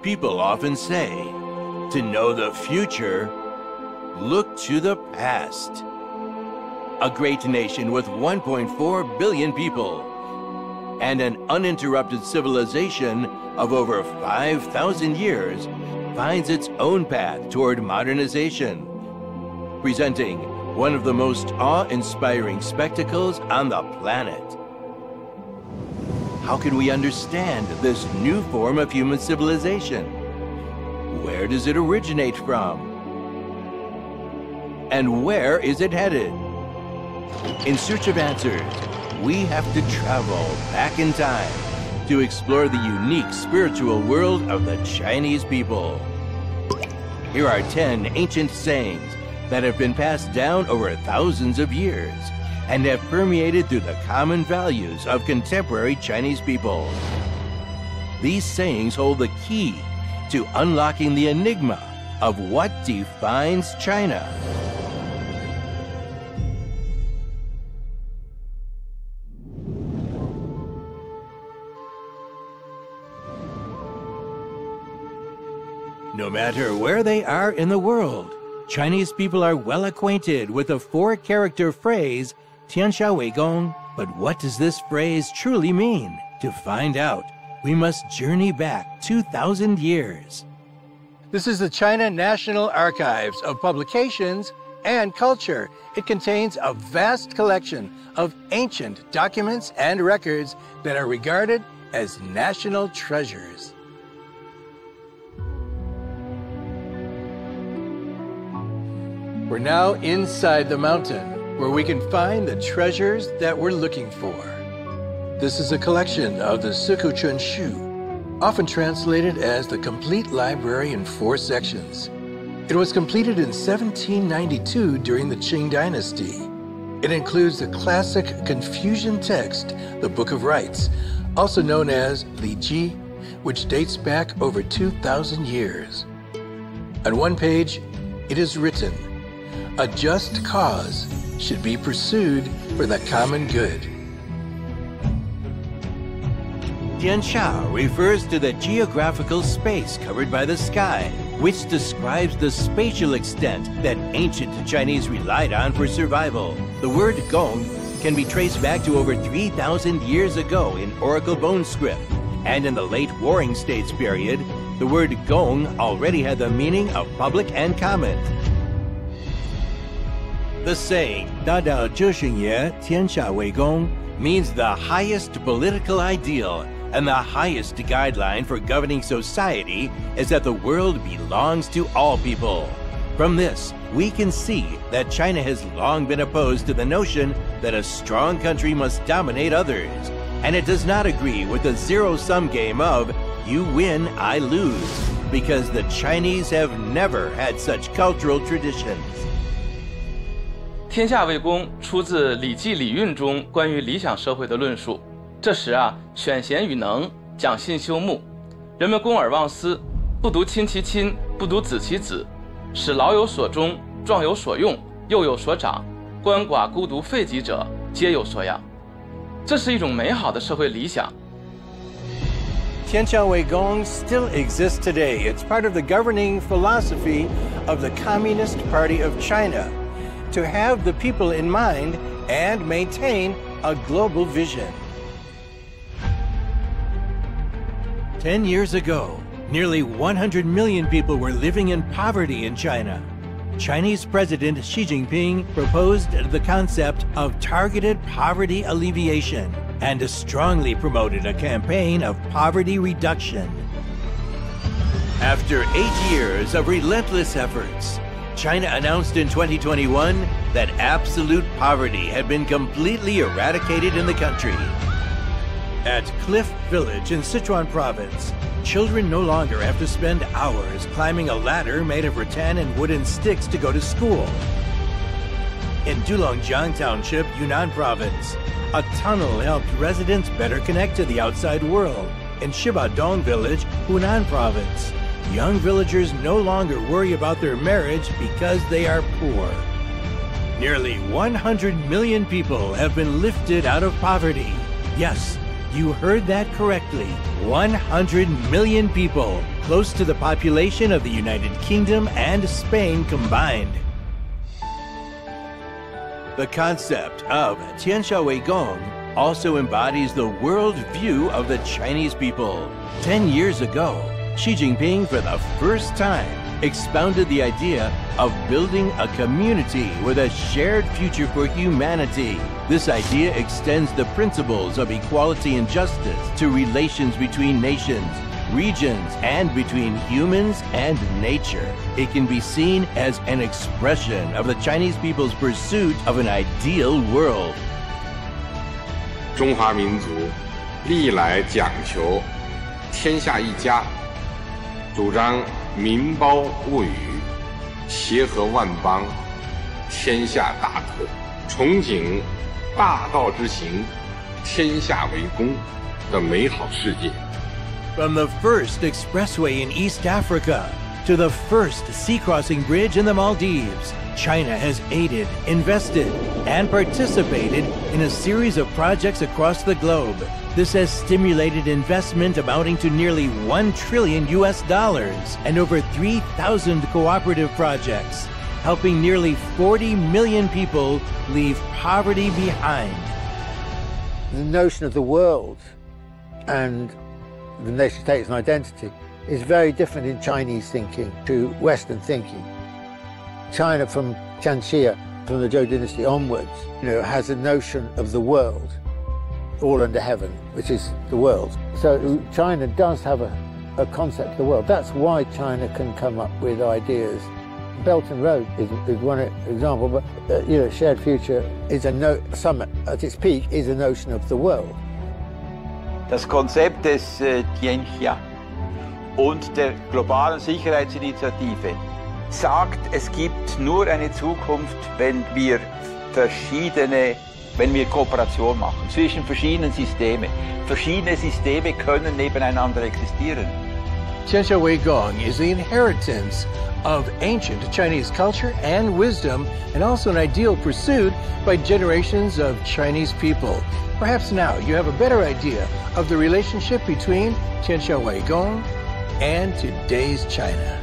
People often say, to know the future, look to the past. A great nation with 1.4 billion people and an uninterrupted civilization of over 5,000 years finds its own path toward modernization, presenting one of the most awe-inspiring spectacles on the planet. How can we understand this new form of human civilization? Where does it originate from? And where is it headed? In search of answers, we have to travel back in time to explore the unique spiritual world of the Chinese people. Here are 10 ancient sayings that have been passed down over thousands of years and have permeated through the common values of contemporary Chinese people. These sayings hold the key to unlocking the enigma of what defines China. No matter where they are in the world, Chinese people are well acquainted with the 4-character phrase, Tian Xia Wei Gong. But what does this phrase truly mean? To find out, we must journey back 2,000 years. This is the China National Archives of Publications and Culture. It contains a vast collection of ancient documents and records that are regarded as national treasures. We're now inside the mountain, where we can find the treasures that we're looking for. This is a collection of the Sikuchun Shu, often translated as the Complete Library in 4 sections. It was completed in 1792 during the Qing Dynasty. It includes the classic Confucian text, the Book of Rites, also known as Li Ji, which dates back over 2,000 years. On one page, it is written, "A just cause should be pursued for the common good." Tianxia refers to the geographical space covered by the sky, which describes the spatial extent that ancient Chinese relied on for survival. The word Gong can be traced back to over 3,000 years ago in Oracle bone script, and in the late Warring States period, the word Gong already had the meaning of public and common. The saying, 大道之行也，天下为公, means the highest political ideal and the highest guideline for governing society is that the world belongs to all people. From this, we can see that China has long been opposed to the notion that a strong country must dominate others, and it does not agree with the zero-sum game of you win, I lose, because the Chinese have never had such cultural traditions. 天下为公出自《礼记·礼运》中关于理想社会的论述。这时选贤与能，讲信修睦，人们公而忘私，不独亲其亲，不独子其子，使老有所终，壮有所用，幼有所长，鳏寡孤独废疾者皆有所养。这是一种美好的社会理想。Tian Xia Wei Gong still exists today. It's part of the governing philosophy of the Communist Party of China, to have the people in mind and maintain a global vision. 10 years ago, nearly 100 million people were living in poverty in China. Chinese President Xi Jinping proposed the concept of targeted poverty alleviation and strongly promoted a campaign of poverty reduction. After 8 years of relentless efforts, China announced in 2021 that absolute poverty had been completely eradicated in the country. At Cliff Village in Sichuan Province, children no longer have to spend hours climbing a ladder made of rattan and wooden sticks to go to school. In Dulongjiang Township, Yunnan Province, a tunnel helped residents better connect to the outside world. In Shibadong Village, Hunan Province, young villagers no longer worry about their marriage because they are poor. Nearly 100 million people have been lifted out of poverty. Yes, You heard that correctly. 100 million people, close to the population of the United Kingdom and Spain combined. The concept of Tian Xia Wei Gong also embodies the world view of the Chinese people. 10 years ago, Xi Jinping, for the first time, expounded the idea of building a community with a shared future for humanity. This idea extends the principles of equality and justice to relations between nations, regions, and between humans and nature. It can be seen as an expression of the Chinese people's pursuit of an ideal world. 中华民族历来讲求天下一家，主张民胞物语，协和万邦，天下大同，憧憬大道之行，天下为公的美好世界。 From the first expressway in East Africa to the first sea-crossing bridge in the Maldives, China has aided, invested, and participated in a series of projects across the globe. This has stimulated investment amounting to nearly $1 trillion and over 3,000 cooperative projects, helping nearly 40 million people leave poverty behind. The notion of the world and the nation state as an identity is very different in Chinese thinking to Western thinking. China from Tian Xia, from the Zhou dynasty onwards, has a notion of the world, all under heaven, which is the world. So China does have a concept of the world. That's why China can come up with ideas. Belt and Road is one example, but shared future is summit at its peak is a notion of the world. Das Konzept des Tian Xia und der globalen Sicherheitsinitiative sagt, es gibt nur eine Zukunft, wenn wir Kooperation machen zwischen verschiedenen Systemen. Verschiedene Systeme können nebeneinander existieren. Tian Xia Wei Gong is the inheritance of ancient Chinese culture and wisdom, and also an ideal pursued by generations of Chinese people. Perhaps now you have a better idea of the relationship between Tian Xia Wei Gong and today's China.